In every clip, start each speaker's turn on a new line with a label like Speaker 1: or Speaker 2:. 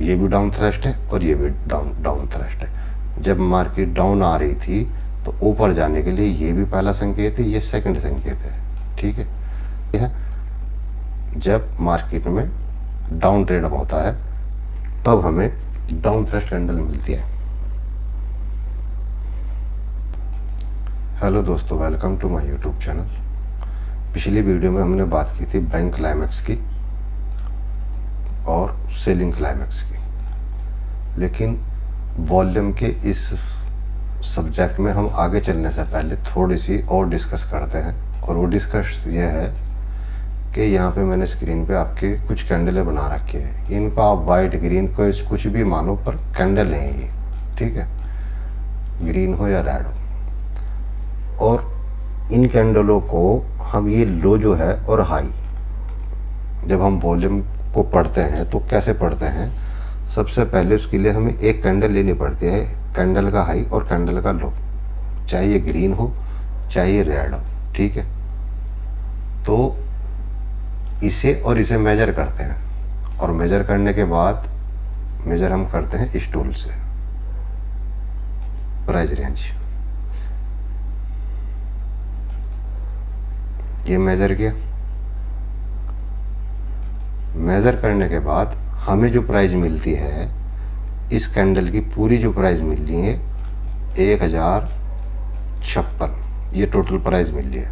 Speaker 1: ये भी down thrust है और ये भी डाउन थ्रस्ट है। जब मार्केट डाउन आ रही थी तो ऊपर जाने के लिए ये भी पहला संकेत है, ये सेकंड संकेत है। ठीक है, यह जब मार्केट में डाउन ट्रेड अप होता है तब हमें डाउन थ्रस्ट कैंडल मिलती है। हेलो दोस्तों, welcome to my YouTube channel. पिछली वीडियो में हमने बात की थी बैंक क्लाइमैक्स की और सेलिंग क्लाइमैक्स की, लेकिन वॉल्यूम के इस सब्जेक्ट में हम आगे चलने से पहले थोड़ी सी और डिस्कस करते हैं। और वो डिस्कस ये है कि यहाँ पे मैंने स्क्रीन पे आपके कुछ कैंडलें बना रखी है। इनको आप वाइट ग्रीन को कुछ भी मानो, पर कैंडल है ये। ठीक है, ग्रीन हो या रेड हो। और इन कैंडलों को हम ये लो जो है और हाई, जब हम वॉल्यूम को पढ़ते हैं तो कैसे पढ़ते हैं, सबसे पहले उसके लिए हमें एक कैंडल लेनी पड़ती है, कैंडल का हाई और कैंडल का लो, चाहे ये ग्रीन हो चाहे ये रेड हो। ठीक है, तो इसे और इसे मेजर करते हैं, और मेजर करने के बाद मेजर हम करते हैं इस टूल से, प्राइस रेंज। ये मेजर किया, मेजर करने के बाद हमें जो प्राइस मिलती है, इस कैंडल की पूरी जो प्राइस मिल रही है 1056, ये टोटल प्राइस मिल रही है।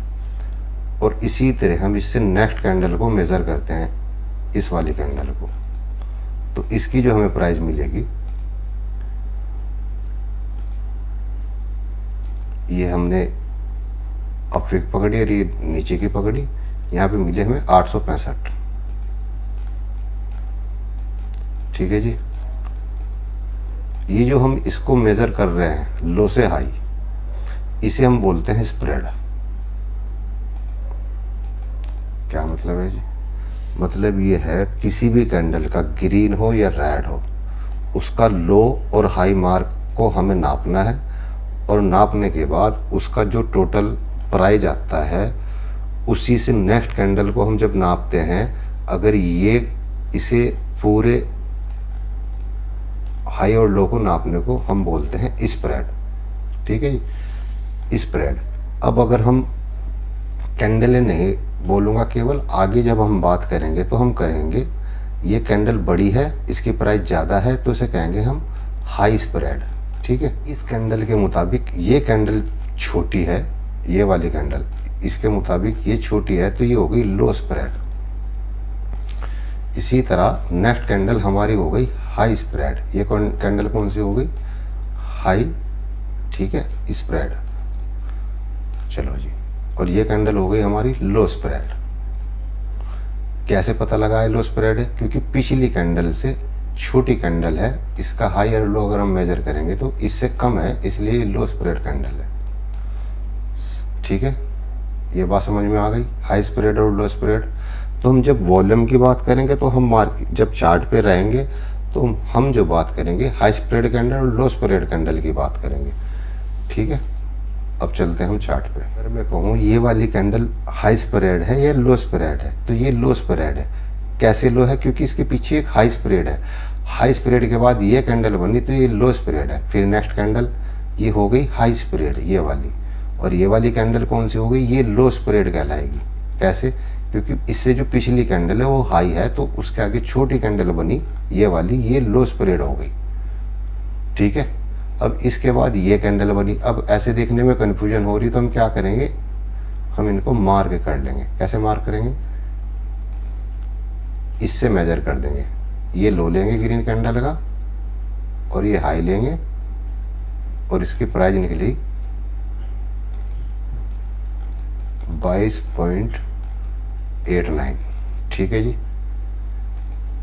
Speaker 1: और इसी तरह हम इससे नेक्स्ट कैंडल को मेज़र करते हैं, इस वाली कैंडल को, तो इसकी जो हमें प्राइस मिलेगी, ये हमने अपविक पकड़ी और ये नीचे की पकड़ी, यहाँ पे मिले हमें 865। ठीक है जी, ये जो हम इसको मेज़र कर रहे हैं लो से हाई, इसे हम बोलते हैं स्प्रेड। क्या मतलब है जी? मतलब ये है किसी भी कैंडल का ग्रीन हो या रेड हो, उसका लो और हाई मार्क को हमें नापना है, और नापने के बाद उसका जो टोटल प्राइस आता है, उसी से नेक्स्ट कैंडल को हम जब नापते हैं, अगर ये इसे पूरे हाई और लो को नापने को हम बोलते हैं स्प्रेड। ठीक है जी, स्प्रेड। अब अगर हम कैंडलें नहीं बोलूँगा, केवल आगे जब हम बात करेंगे तो हम करेंगे, ये कैंडल बड़ी है, इसकी प्राइस ज़्यादा है, तो इसे कहेंगे हम हाई स्प्रेड। ठीक है, इस कैंडल के मुताबिक ये कैंडल छोटी है, ये वाली कैंडल इसके मुताबिक ये छोटी है, तो ये हो गई लो स्प्रेड। इसी तरह नेक्स्ट कैंडल हमारी हो गई हाई स्प्रेड। ये कैंडल कौन सी हो गई? हाई। ठीक है, स्प्रेड। चलो जी, और ये कैंडल हो गई हमारी लो स्प्रेड। कैसे पता लगा है लो स्प्रेड है? क्योंकि पिछली कैंडल से छोटी कैंडल है, इसका हाई और लो अगर हम मेजर करेंगे तो इससे कम है, इसलिए लो स्प्रेड कैंडल है। ठीक है, ये बात समझ में आ गई, हाई स्प्रेड और लो स्प्रेड। तो हम जब वॉल्यूम की बात करेंगे तो हम जब चार्ट पे रहेंगे तो हम जो बात करेंगे हाई स्प्रेड कैंडल और लो स्प्रेड कैंडल की बात करेंगे। ठीक है, अब चलते हैं हम चार्ट पे। अगर मैं कहूँ ये वाली कैंडल हाई स्प्रेड है या लो स्प्रेड है, तो ये लो स्प्रेड है। कैसे लो है? क्योंकि इसके पीछे एक हाई स्प्रेड है, हाई स्प्रेड के बाद ये कैंडल बनी तो ये लो स्प्रेड है। फिर नेक्स्ट कैंडल ये हो गई हाई स्प्रेड, ये वाली, और ये वाली कैंडल कौन सी हो गई? ये लो स्प्रेड कहलाएगी। कैसे? क्योंकि इससे जो पिछली कैंडल है वो हाई है, तो उसके आगे छोटी कैंडल बनी ये वाली, ये लो स्प्रेड हो गई। ठीक है, अब इसके बाद ये कैंडल बनी। अब ऐसे देखने में कन्फ्यूजन हो रही, तो हम क्या करेंगे, हम इनको मार्क कर लेंगे। कैसे मार्क करेंगे? इससे मेजर कर देंगे। ये लो लेंगे ग्रीन कैंडल का, और ये हाई लेंगे, और इसकी प्राइस निकली 22.89। ठीक है जी,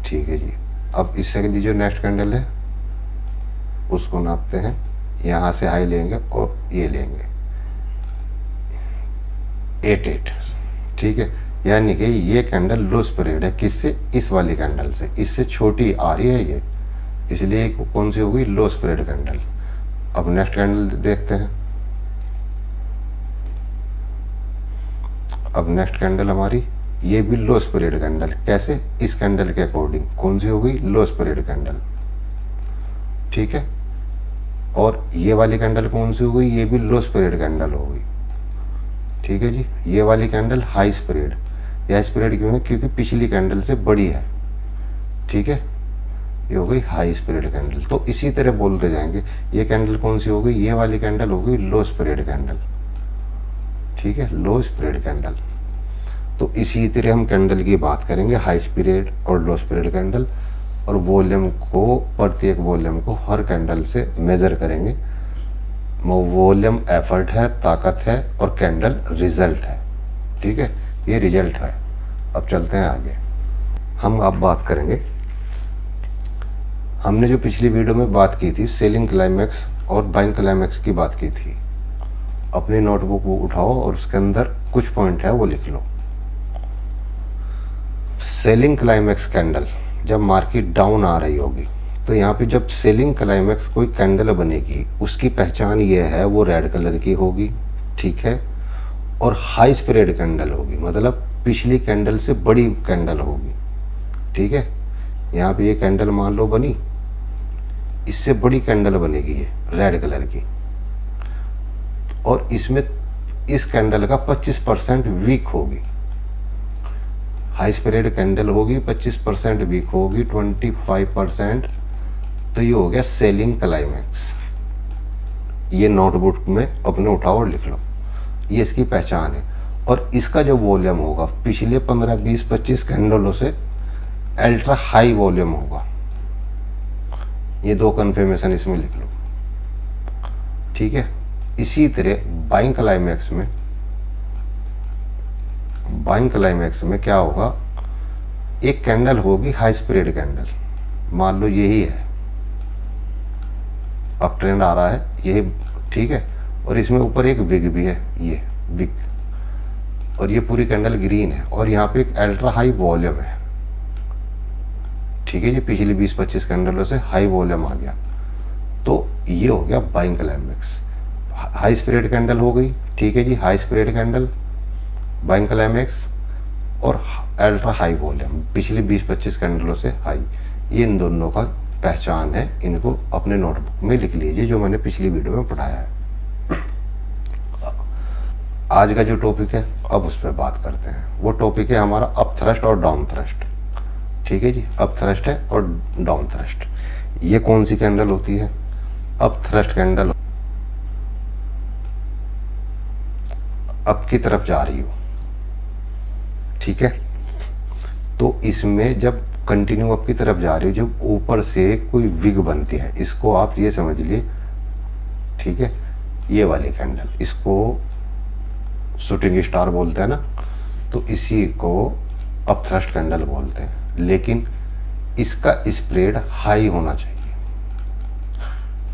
Speaker 1: ठीक है जी। अब इससे अगली जो नेक्स्ट कैंडल है उसको नापते हैं, यहाँ से हाई लेंगे और ये लेंगे 88। ठीक है, यानी कि ये कैंडल लो स्प्रेड है। किससे? इस वाली कैंडल से, इससे छोटी आ रही है ये, इसलिए कौन सी हो गई? लो स्प्रेड कैंडल। अब नेक्स्ट कैंडल देखते हैं। अब नेक्स्ट कैंडल हमारी ये भी लो स्प्रेड कैंडल। कैसे? इस कैंडल के अकॉर्डिंग कौन सी हो गई? लो स्प्रेड कैंडल। ठीक है, और ये वाली कैंडल कौन सी हो गई? ये भी लो स्प्रेड कैंडल हो गई। ठीक है जी, ये वाली कैंडल हाई स्प्रेड। यह स्प्रेड क्यों है? क्योंकि पिछली कैंडल से बड़ी है। ठीक है, ये हो गई हाई स्प्रेड कैंडल। तो इसी तरह बोलते जाएंगे। ये कैंडल कौन सी हो गई? ये वाली कैंडल हो गई लो स्प्रेड कैंडल। ठीक है, लो स्प्रेड कैंडल। तो इसी तरह हम कैंडल की बात करेंगे, हाई स्प्रेड और लो स्प्रेड कैंडल, और वॉल्यूम को, प्रत्येक वॉल्यूम को हर कैंडल से मेजर करेंगे। वॉल्यूम एफर्ट है, ताकत है, और कैंडल रिजल्ट है। ठीक है, ये रिजल्ट है। अब चलते हैं आगे। हम अब बात करेंगे, हमने जो पिछली वीडियो में बात की थी सेलिंग क्लाइमैक्स और बाइंग क्लाइमैक्स की बात की थी। अपनी नोटबुक वो उठाओ और उसके अंदर कुछ पॉइंट है वो लिख लो। सेलिंग क्लाइमैक्स कैंडल, जब मार्केट डाउन आ रही होगी, तो यहाँ पे जब सेलिंग क्लाइमैक्स कोई कैंडल बनेगी, उसकी पहचान ये है वो रेड कलर की होगी। ठीक है, और हाई स्प्रेड कैंडल होगी, मतलब पिछली कैंडल से बड़ी कैंडल होगी। ठीक है, यहाँ पे ये कैंडल मान लो बनी, इससे बड़ी कैंडल बनेगी ये रेड कलर की, और इसमें इस कैंडल का 25% वीक होगी। हाई स्प्रेड कैंडल होगी, 25% वीक होगी, 25%। तो ये हो गया सेलिंग क्लाइमैक्स। ये नोटबुक में अपने उठाओ और लिख लो, ये इसकी पहचान है। और इसका जो वॉल्यूम होगा पिछले 15, 20, 25 कैंडलों से अल्ट्रा हाई वॉल्यूम होगा। ये दो कन्फर्मेशन इसमें लिख लो। ठीक है, इसी तरह बाइंग क्लाइमैक्स में क्या होगा? एक कैंडल होगी हाई स्प्रेड कैंडल, मान लो यही है, अप ट्रेंड आ रहा है यही। ठीक है, और इसमें ऊपर एक विग भी है, ये विग, और ये पूरी कैंडल ग्रीन है, और यहाँ पे एक अल्ट्रा हाई वॉल्यूम है। ठीक है जी, पिछली 20-25 कैंडलों से हाई वॉल्यूम आ गया, तो ये हो गया buying climax. High spread candle हो गई। ठीक है जी, high spread candle, buying climax, और अल्ट्रा हाई वॉल्यूम, पिछली 20-25 कैंडलों से हाई। ये इन दोनों का पहचान है, इनको अपने नोटबुक में लिख लीजिए, जो मैंने पिछली वीडियो में पढ़ाया है। आज का जो टॉपिक है अब उस पर बात करते हैं। वो टॉपिक है हमारा अप थ्रस्ट और डाउन थ्रस्ट। ठीक है जी, अप थ्रस्ट है और डाउन थ्रस्ट। ये कौन सी कैंडल होती है? अप थ्रस्ट कैंडल, अप की तरफ जा रही हो। ठीक है, तो इसमें जब कंटिन्यू अप की तरफ जा रही हो, जब ऊपर से कोई विग बनती है, इसको आप ये समझ लिए। ठीक है, ये वाली कैंडल, इसको शूटिंग स्टार बोलते हैं ना, तो इसी को अप थ्रस्ट कैंडल बोलते हैं। लेकिन इसका स्प्रेड हाई होना चाहिए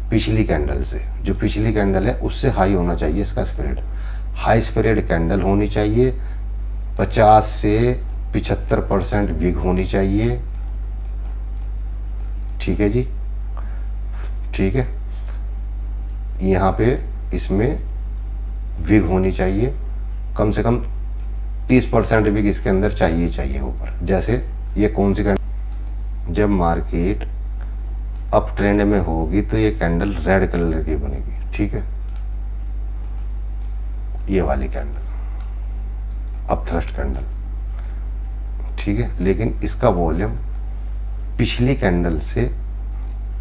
Speaker 1: पिछली कैंडल से, जो पिछली कैंडल है उससे हाई होना चाहिए इसका स्प्रेड। हाई स्प्रेड कैंडल होनी चाहिए, 50 से 75% विग होनी चाहिए। ठीक है जी, ठीक है, यहाँ पे इसमें विग होनी चाहिए, कम से कम 30% विग इसके अंदर चाहिए ऊपर। जैसे ये कौन सी कैंडल, जब मार्केट अप ट्रेंड में होगी तो ये कैंडल रेड कलर की बनेगी। ठीक है, ये वाली कैंडल अप थ्रस्ट कैंडल। ठीक है, लेकिन इसका वॉल्यूम पिछली कैंडल से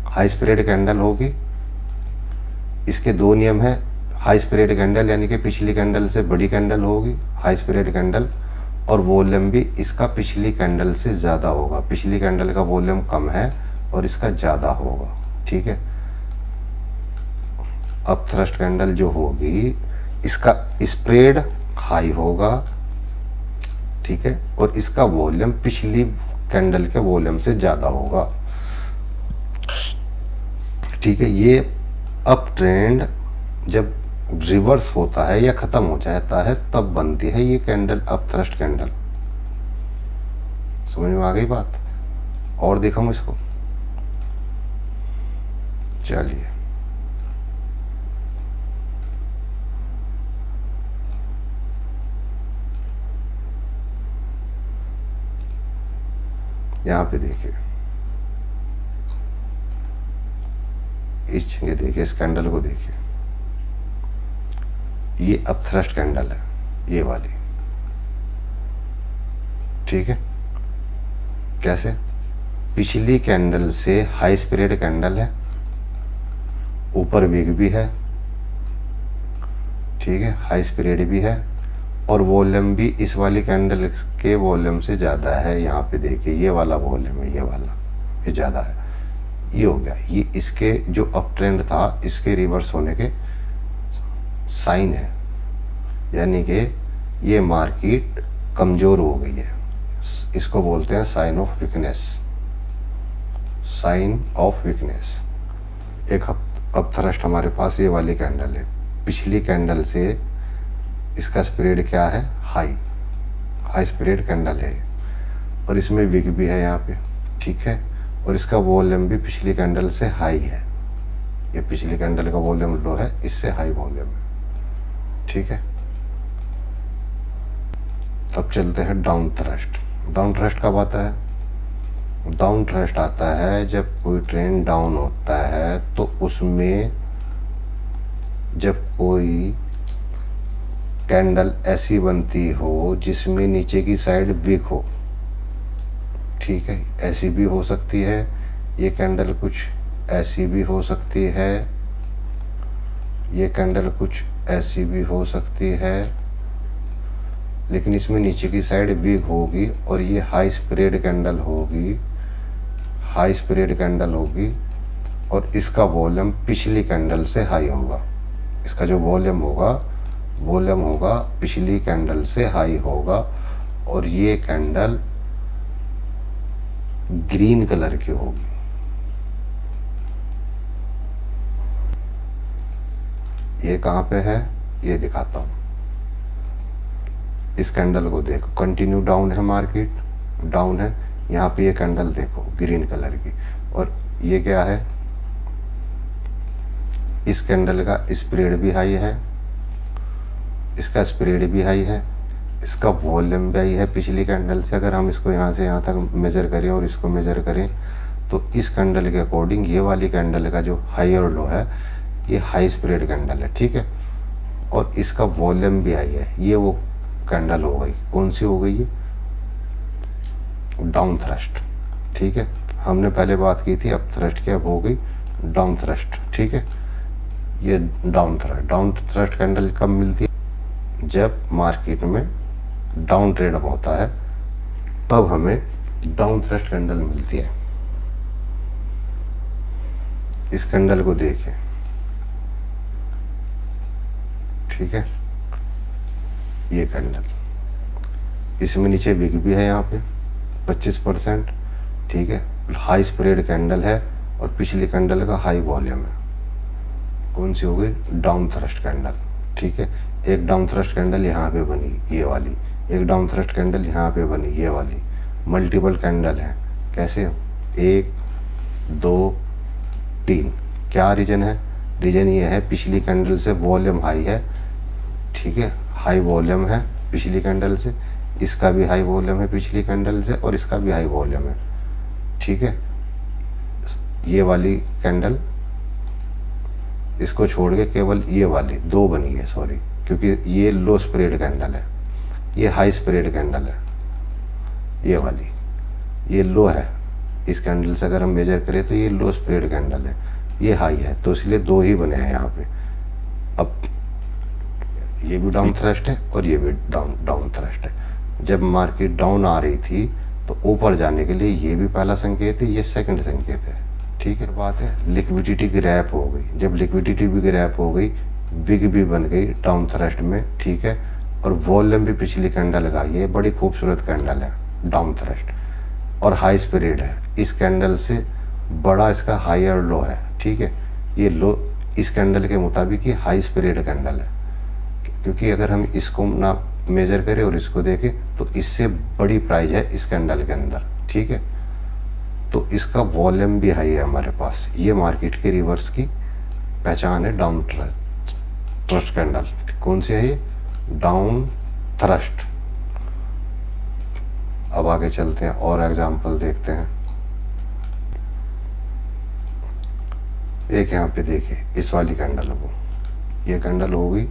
Speaker 1: हाई स्प्रेड कैंडल होगी। इसके दो नियम है, हाई स्प्रेड कैंडल यानी कि पिछली कैंडल से बड़ी कैंडल होगी हाई स्प्रेड कैंडल, और वॉल्यूम भी इसका पिछली कैंडल से ज़्यादा होगा। पिछली कैंडल का वॉल्यूम कम है और इसका ज़्यादा होगा। ठीक है, अप थ्रस्ट कैंडल जो होगी इसका स्प्रेड हाई होगा। ठीक है, और इसका वॉल्यूम पिछली कैंडल के वॉल्यूम से ज़्यादा होगा। ठीक है, ये अप ट्रेंड जब रिवर्स होता है या ख़त्म हो जाता है तब बनती है ये कैंडल अप थ्रस्ट कैंडल। समझ में आ गई बात? और दिखाऊं इसको? चलिए, यहाँ पे देखिए, इस जगह देखिए, इस कैंडल को देखिए, ये अपथ्रस्ट कैंडल है, ये वाली, ठीक है। कैसे? पिछली कैंडल से हाई स्प्रेड कैंडल है, ऊपर विग भी है, ठीक है, हाई स्प्रेड भी है, और वॉल्यूम भी इस वाली कैंडल के वॉल्यूम से ज़्यादा है। यहाँ पे देखिए, ये वाला वॉल्यूम है, ये वाला, ये ज़्यादा है। ये हो गया, ये इसके जो अप ट्रेंड था इसके रिवर्स होने के साइन है, यानी कि ये मार्केट कमज़ोर हो गई है। इसको बोलते हैं sign of weakness, sign of weakness. एक अपथ्रस्ट हमारे पास ये वाली कैंडल है, पिछली कैंडल से इसका स्प्रेड क्या है? हाई, हाई स्प्रेड कैंडल है, और इसमें विग भी है यहाँ पे, ठीक है, और इसका वॉल्यूम भी पिछली कैंडल से हाई है। ये पिछली कैंडल का वॉल्यूम लो है, इससे हाई वॉल्यूम है, ठीक है। अब चलते हैं डाउन थ्रस्ट। डाउन थ्रस्ट कब आता है? डाउन थ्रस्ट आता है जब कोई ट्रेंड डाउन होता है, तो उसमें जब कोई कैंडल ऐसी बनती हो जिसमें नीचे की साइड वीक हो, ठीक है, ऐसी भी हो सकती है, ये कैंडल कुछ ऐसी भी हो सकती है, ये कैंडल कुछ ऐसी भी हो सकती है, लेकिन इसमें नीचे की साइड वीक होगी, और ये हाई स्प्रेड कैंडल होगी, हाई स्प्रेड कैंडल होगी, और इसका वॉल्यूम पिछली कैंडल से हाई होगा। इसका जो वॉल्यूम होगा पिछली कैंडल से हाई होगा, और ये कैंडल ग्रीन कलर की होगी। ये कहाँ पे है? ये दिखाता हूँ। इस कैंडल को देखो, कंटिन्यू डाउन है, मार्केट डाउन है। यहाँ पे ये कैंडल देखो ग्रीन कलर की, और ये क्या है? इस कैंडल का स्प्रेड भी हाई है, इसका स्प्रेड भी हाई है, इसका वॉल्यूम भी हाई है पिछली कैंडल से। अगर हम इसको यहाँ से यहाँ तक मेज़र करें और इसको मेज़र करें, तो इस कैंडल के अकॉर्डिंग ये वाली कैंडल का जो हाई और लो है, ये हाई स्प्रेड कैंडल है, ठीक है, और इसका वॉल्यूम भी हाई है। ये वो कैंडल हो गई, कौन सी हो गई? ये डाउन थ्रस्ट, ठीक है। हमने पहले बात की थी अप थ्रस्ट की, अब हो गई डाउन थ्रस्ट, ठीक है। ये डाउन थ्रस्ट कैंडल कब मिलती है? जब मार्केट में डाउन ट्रेड होता है, तब हमें डाउन थ्रस्ट कैंडल मिलती है। इस कैंडल को देखिए, ठीक है, ये कैंडल, इसमें नीचे विग भी है यहाँ पे 25%, ठीक है, हाई स्प्रेड कैंडल है, और पिछली कैंडल का हाई वॉल्यूम है। कौन सी हो गई? डाउन थ्रस्ट कैंडल, ठीक है। एक डाउन थ्रस्ट कैंडल यहाँ पे बनी, ये वाली, एक डाउन थ्रस्ट कैंडल यहाँ पे बनी, ये वाली, मल्टीपल कैंडल है। कैसे? 1 2 3। क्या रीजन है? रीजन ये है, पिछली कैंडल से वॉल्यूम हाई है, ठीक है, हाई वॉल्यूम है पिछली कैंडल से, इसका भी हाई वॉल्यूम है पिछली कैंडल से, और इसका भी हाई वॉल्यूम है, ठीक है। ये वाली कैंडल, इसको छोड़ के केवल ये वाली 2 बनी है, सॉरी, क्योंकि ये लो स्प्रेड कैंडल है, ये हाई स्प्रेड कैंडल है। ये वाली, ये लो है, इस कैंडल से अगर हम मेजर करें तो ये लो स्प्रेड कैंडल है, ये हाई है, तो इसलिए 2 ही बने हैं यहाँ पे। अब ये भी डाउन थ्रस्ट है और ये भी डाउन थ्रस्ट है। जब मार्केट डाउन आ रही थी तो ऊपर जाने के लिए ये भी पहला संकेत है, ये सेकंड संकेत है, ठीक है। बात है लिक्विडिटी ग्रैप हो गई, जब लिक्विडिटी भी ग्रैप हो गई, विग भी बन गई डाउन थ्रस्ट में, ठीक है, और वॉल्यूम भी पिछली कैंडल का, ये बड़ी खूबसूरत कैंडल है डाउन थ्रस्ट, और हाई स्प्रेड है। इस कैंडल से बड़ा इसका हायर लो है, ठीक है, ये लो इस कैंडल के मुताबिक ये हाई स्प्रेड कैंडल है, क्योंकि अगर हम इसको ना मेज़र करें और इसको देखें तो इससे बड़ी प्राइस है इस कैंडल के अंदर, ठीक है। तो इसका वॉल्यूम भी हाई है हमारे पास। ये मार्केट के रिवर्स की पहचान है, डाउन थ्रस्ट कैंडल। कौन सी है ये? डाउन थ्रस्ट, अब आगे चलते हैं और एग्जांपल देखते हैं। एक यहाँ पे देखिए इस वाली कैंडल को, ये कैंडल हो गई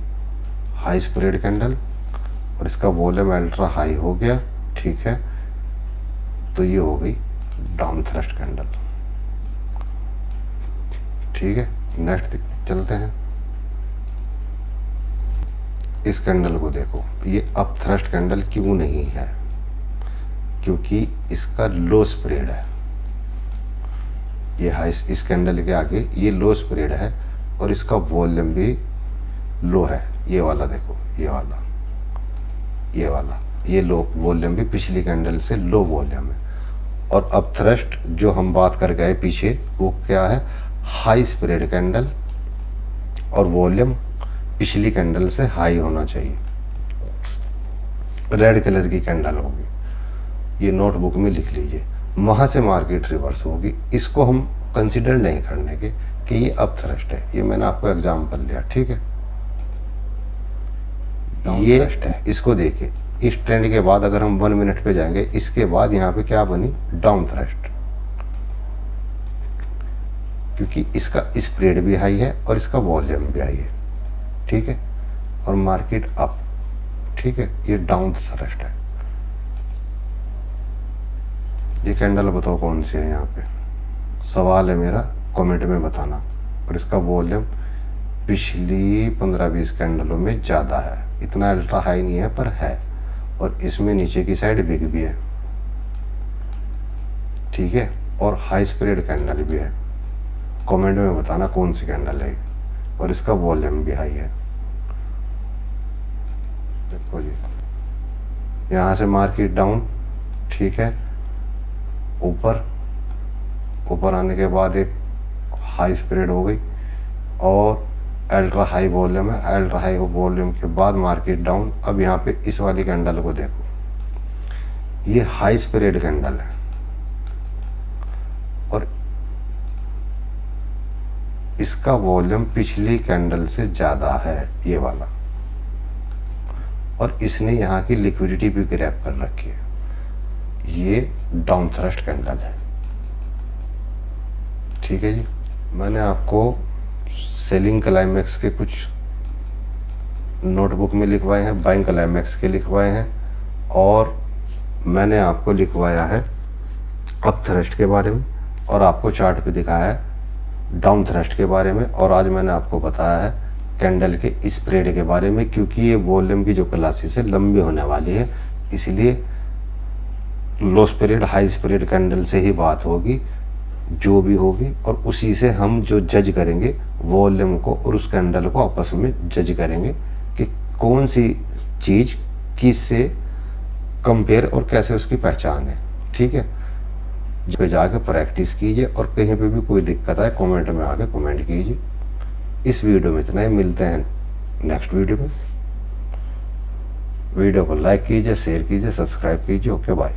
Speaker 1: हाई स्प्रेड कैंडल और इसका वॉल्यूम अल्ट्रा हाई हो गया, ठीक है। तो ये हो गई डाउन थ्रस्ट कैंडल, ठीक है। नेक्स्ट चलते हैं, इस कैंडल को देखो, ये अप थ्रस्ट कैंडल क्यों नहीं है? क्योंकि इसका लो स्प्रेड है। ये हाई, इस कैंडल के आगे ये लो स्प्रेड है और इसका वॉल्यूम भी लो है। ये वाला देखो, ये वाला, ये वाला, ये लो वॉल्यूम भी पिछली कैंडल से लो वॉल्यूम है। और अप थ्रस्ट जो हम बात कर गए पीछे, वो क्या है? हाई स्प्रेड कैंडल और वॉल्यूम पिछली कैंडल से हाई होना चाहिए। रेड कलर की कैंडल होगी, ये नोटबुक में लिख लीजिए। वहाँ से मार्केट रिवर्स होगी। इसको हम कंसिडर नहीं करने के कि ये अप थ्रस्ट है। ये मैंने आपको एग्जांपल दिया, ठीक है। ये थ्रस्ट है, इसको देखिए। इस ट्रेंड के बाद अगर हम 1 मिनट पे जाएंगे, इसके बाद यहाँ पे क्या बनी? डाउन थ्रस्ट, क्योंकि इसका स्प्रेड भी हाई है और इसका वॉल्यूम भी हाई है, ठीक है। और मार्केट अप, ठीक है। ये डाउन थ्रस्ट है। ये कैंडल बताओ कौन सी है? यहाँ पे सवाल है मेरा, कमेंट में बताना। और इसका वॉल्यूम पिछली 15-20 कैंडलों में ज़्यादा है। इतना अल्ट्रा हाई नहीं है पर है। और इसमें नीचे की साइड बिग भी है, ठीक है। और हाई स्प्रेड कैंडल भी है। कमेंट में बताना कौन सी कैंडल है। और इसका वॉल्यूम भी हाई है। देखो जी, यहाँ से मार्केट डाउन, ठीक है। ऊपर आने के बाद एक हाई स्प्रेड हो गई और अल्ट्रा हाई वॉल्यूम है। अल्ट्रा हाई वॉल्यूम के बाद मार्केट डाउन। अब यहाँ पे इस वाली कैंडल को देखो, ये हाई स्प्रेड कैंडल है और इसका वॉल्यूम पिछली कैंडल से ज़्यादा है, ये वाला। और इसने यहाँ की लिक्विडिटी भी ग्रैब कर रखी है। ये डाउन थ्रस्ट कैंडल है, ठीक है जी। मैंने आपको सेलिंग क्लाइमैक्स के कुछ नोटबुक में लिखवाए हैं, बाइंग क्लाइमैक्स के लिखवाए हैं, और मैंने आपको लिखवाया है अप थ्रस्ट के बारे में, और आपको चार्ट पे दिखाया है डाउन थ्रस्ट के बारे में। और आज मैंने आपको बताया है कैंडल के स्प्रेड के बारे में, क्योंकि ये वॉल्यूम की जो क्लासेस है लंबी होने वाली है, इसलिए लो स्प्रेड हाई स्प्रेड कैंडल से ही बात होगी जो भी होगी, और उसी से हम जो जज करेंगे वॉल्यूम को और उस कैंडल को आपस में जज करेंगे कि कौन सी चीज़ किस से कंपेयर और कैसे उसकी पहचान है, ठीक है। जो जाके प्रैक्टिस कीजिए, और कहीं पे भी कोई दिक्कत आए कमेंट में आके कमेंट कीजिए। इस वीडियो में इतना ही, मिलते हैं नेक्स्ट वीडियो में। वीडियो को लाइक कीजिए, शेयर कीजिए, सब्सक्राइब कीजिए। Okay bye.